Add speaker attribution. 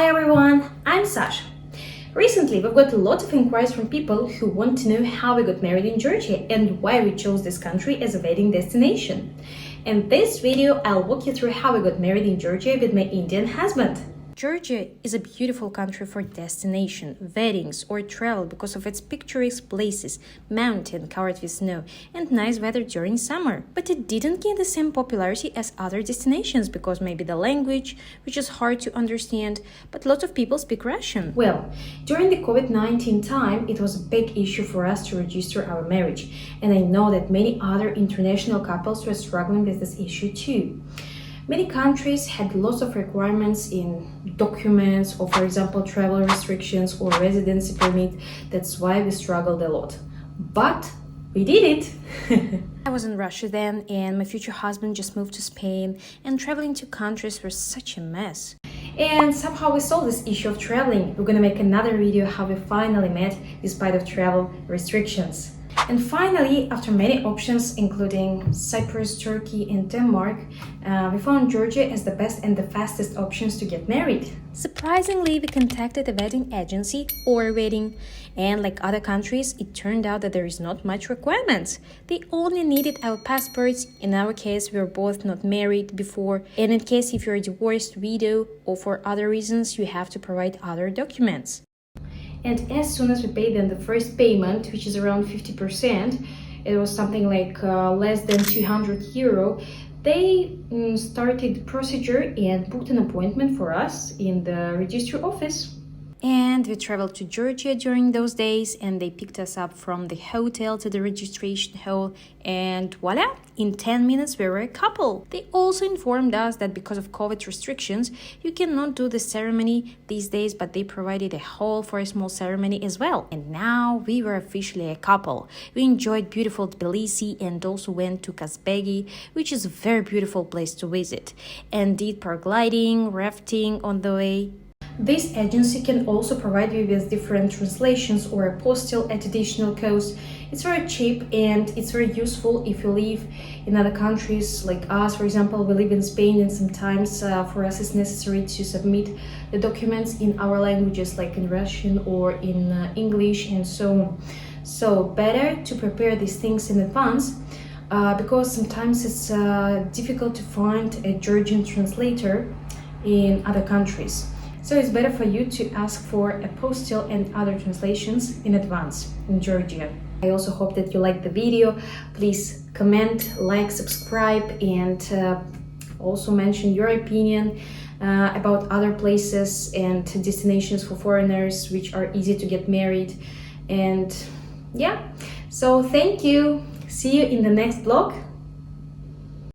Speaker 1: Hi everyone, I'm Sasha. Recently, we've got a lot of inquiries from people who want to know how we got married in Georgia and why we chose this country as a wedding destination. In this video, I'll walk you through how we got married in Georgia with my Indian husband. Georgia is a beautiful country for destination, weddings, or travel because of its picturesque places, mountain covered with snow, and nice weather during summer. But it didn't gain the same popularity as other destinations because maybe the language, which is hard to understand, but lots of people speak Russian. Well, during the COVID-19 time, it was a big issue for us to register our marriage, and I know that many other international couples were struggling with this issue too. Many countries had lots of requirements in documents or, for example, travel restrictions or residency permit. That's why we struggled a lot. But we did it! I was in Russia then, and my future husband just moved to Spain, and traveling to countries was such a mess. And somehow we solved this issue of traveling. We're gonna make another video how we finally met despite of travel restrictions. And finally, after many options, including Cyprus, Turkey, and Denmark, we found Georgia as the best and the fastest options to get married. Surprisingly, we contacted a wedding agency or a wedding, and like other countries, it turned out that there is not much requirements. They only needed our passports. In our case, we were both not married before, and in case if you're a divorced widow or for other reasons, you have to provide other documents. And as soon as we paid them the first payment, which is around 50%, it was something like less than 200 euro, they started the procedure and booked an appointment for us in the registry office. And we traveled to Georgia during those days, and they picked us up from the hotel to the registration hall, and voila, in 10 minutes we were a couple. They also informed us that because of COVID restrictions, you cannot do the ceremony these days, but they provided a hall for a small ceremony as well. And now we were officially a couple. We enjoyed beautiful Tbilisi and also went to Kazbegi, which is a very beautiful place to visit, and did paragliding, rafting on the way. This agency can also provide you with different translations or apostille at additional cost. It's very cheap and it's very useful if you live in other countries like us. For example, we live in Spain, and sometimes for us it's necessary to submit the documents in our languages like in Russian or in English and so on. So better to prepare these things in advance because sometimes it's difficult to find a Georgian translator in other countries. So it's better for you to ask for apostille and other translations in advance in Georgia. I also hope that you liked the video. Please comment, like, subscribe, and also mention your opinion about other places and destinations for foreigners which are easy to get married. And yeah, so thank you. See you in the next vlog.